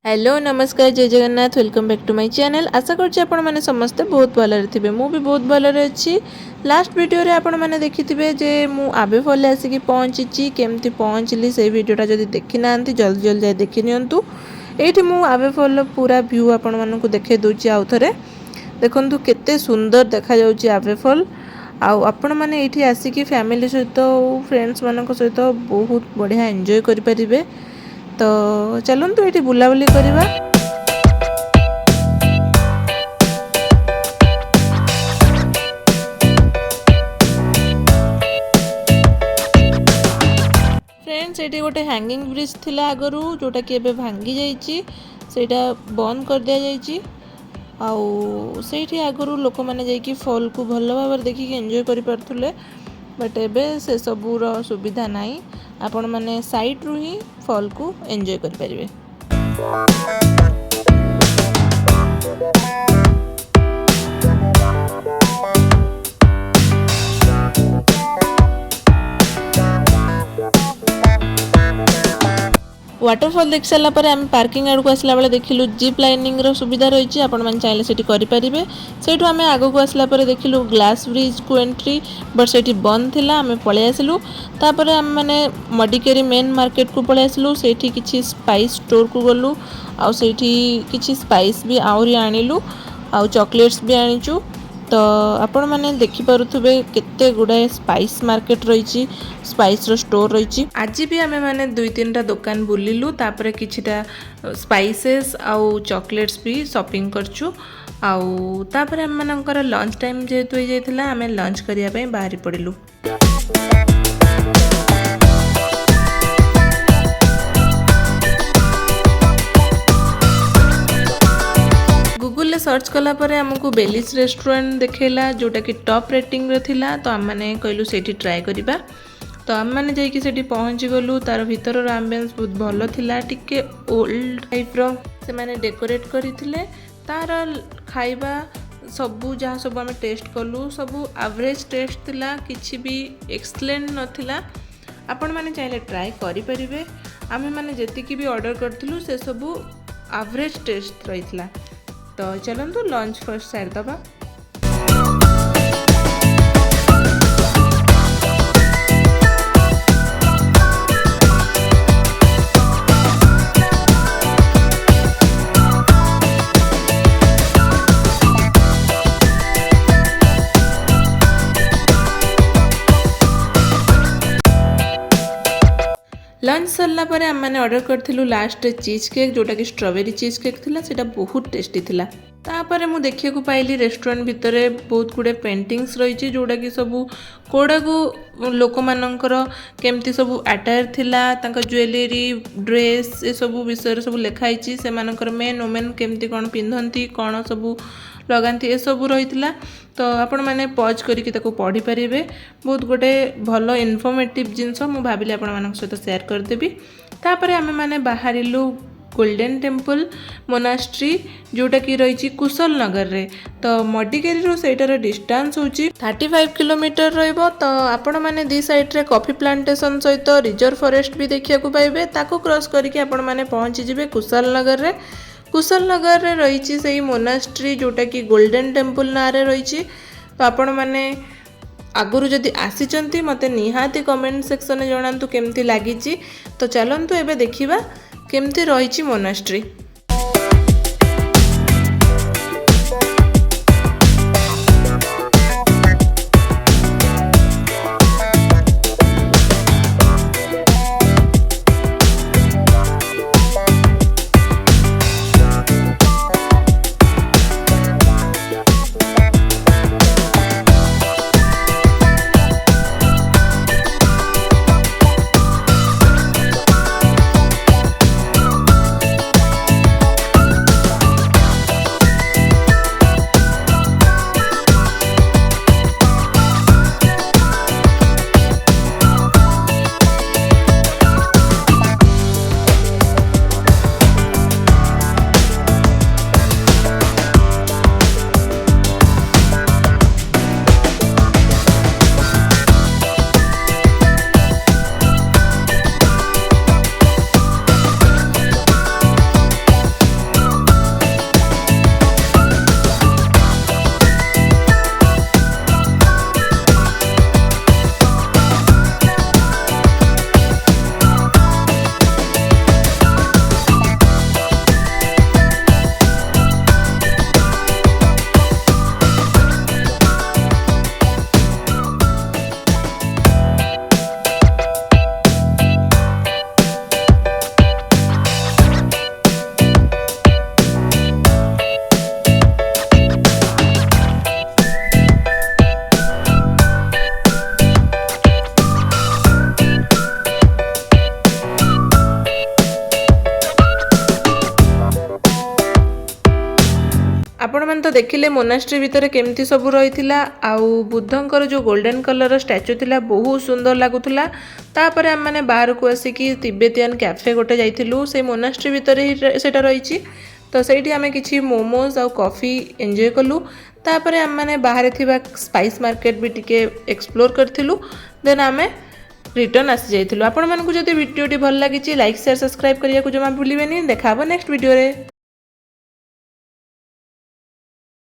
Hello नमस्कार जय Jagannath welcome back to my channel. आशा करछि आपण माने समस्त बहुत भलरे थिबे। मु भी बहुत भलरे अछि। लास्ट वीडियो रे आपण माने देखिथिबे जे मु आबे फले आसी कि पहुंची केमती पहुंचली से वीडियोटा जदी देखि नांती जल्दी जल्दी जाय देखि नियंतु। एठी मु आबे फल पूरा व्यू आपण मानकु देखे दोछि आउ थरे देखंतु केते सुंदर देखा जाउछि आबे फल। आउ आपण माने एठी आसी कि फैमिली सहित फ्रेंड्स मानक सहित बहुत बढ़िया एन्जॉय करि परिबे। तो चलନ୍ତୁ ଏଠି ବୁଲାବୁଲି କରିବା। फ्रेंड्स एठी गोटे हैंगिंग ब्रिज थिला आगरू जोटा कि एबे भांगी जाईची, सेटा बंद कर दिया जाईची। आउ सेठी आगरू लोक माने जाई कि फॉल को भलो भाबर देखि कि एन्जॉय करि परथुले, बट एबे से सबूर सुविधा नाही। आपण माने साइड रु ही फॉल को एन्जॉय करि परिबे। वाटरफॉल देख सारा पर आम पार्किंग आड़ को आसला बेले देखिलु जीप लाइनिंग रो सुविधा रही। आपण मैंने चाहिए सेठी करि परिबे। सेठु आमे आगो को आसला पर देखिलु ग्लास ब्रिज को एंट्री, बट सेठी बंद थिला। आमे पळे आसिलु। तापर आम माने मडिकेरी मेन मार्केट को पळे आसिलु। सेठी किछि स्पाइस स्टोर को गलु। आउ सेठी किछि स्पाइस भी आउरी आनिलु। आउ चॉकलेट्स भी आनिचु। तो आपण माने देखि पारुथबे केते गुडाए स्पाइस मार्केट रही, स्पाइस रो स्टोर रही। आज भी आमे माने दुई तीन टा दुकान बुलिलु। तापरे किछिटा स्पाइसेस आउ चॉकलेट्स भी शॉपिंग करछु। आउ तापरे हम मानकर लंच टाइम जेहेतु हो जाइथिला, आमे लंच करिया पई बाहरी पड़िलु। गूगल सर्च कला परे हमको बेलिस रेस्टोरेंट देखेला जोटा कि टॉप रेटिंग रे थिला। तो हम माने कहलु सेठी ट्राई करिबा। तो हम माने जाई कि सेठी पहुंची गलु। तार भीतर रो एम्बियंस बहुत भलो थिला, टिके ओल्ड टाइप रो से माने डेकोरेट करिथिले। तार खाइबा सबु जहाँ सब हमें टेस्ट कलु सबु एवरेज टेस्ट थिला, किछि भी एक्सलेंट नथिला। आपण माने चाहिले ट्राई करि परिबे। आमे माने जेतिकी भी ऑर्डर करथिलु से सबु एवरेज टेस्ट रहितला। तो चलନ୍ତୁ लंच फर्स्ट साइड दबा। लंच सरला पर आम मैंने ऑर्डर करथिलु लास्ट चीज केक जोटा कि स्ट्रॉबेरी चीज केक थिला। सेटा बहुत टेस्टी थिला। तापर मु देखिया को पाइली रेस्टोरेंट भितर बहुत गुडे पेंटिंग्स रही जोटा कि सबू कोड़ा को लोक मानकर केमती सब अटायर थिला, तांका ज्वेलरी ड्रेस ए सब विषय सब लिखाई से मानकर मेन ओमेन केमती कौन पिंधती कौन सब लगाती ए सब रही। तो आपण मैंने पॉज करके पढ़ी पारे। बहुत गोटे भल इनफॉर्मेटिव जिनस मु भाविली आपण मान सहित शेयर करदेवी। तापर आमे माने बाहरिलु गोल्डन टेम्पल मोनास्ट्री जोटा कि रही कुशल नगर रे। तो मडिकेरी रो सेटार डिस्टेंस होची 35 किलोमीटर रहिबो। तो आपण माने दी साइड रे कॉफी प्लांटेशन सहित रिजर्व फॉरेस्ट भी देखिया को पाइबे। ताको क्रॉस करके आपण माने पहुंची जिवे कुशल नगर रे। कुशल नगर रे रही सही मोनास्ट्री जोटा कि गोल्डन टेम्पल ना रे रही। तो आपण माने आगुरु जदि आसीचंती मते निहाती कमेंट सेक्शन में जणांतु केमती लागिची। तो चलंतु एबे देखिबा केमती रही मोनास्ट्री। आपण तो देखिले मोनास्ट्री भितर केमती सब रही आउ बुद्धंकर जो गोल्डन कलर स्टैचू थिला बहुत सुंदर लगुला। तापर आम मैंने बाहर को आसिकी तिब्बतियन कैफे गोटे जाइलु से मोनास्ट्री भितर ही सेटा रही। तो सही आम कि मोमोज आउ कॉफी एंजॉय कलु। तापर आम मैंने बाहर थी स्पाइस मार्केट भी टिके एक्सप्लोर करूँ। देन आम रिटर्न आसी जाइलु। आपण मानकु जदि वीडियोटी भल लगी लाइक शेयर सब्सक्राइब करने को जमा भूलिए। देखा नेक्स्ट वीडियो रे।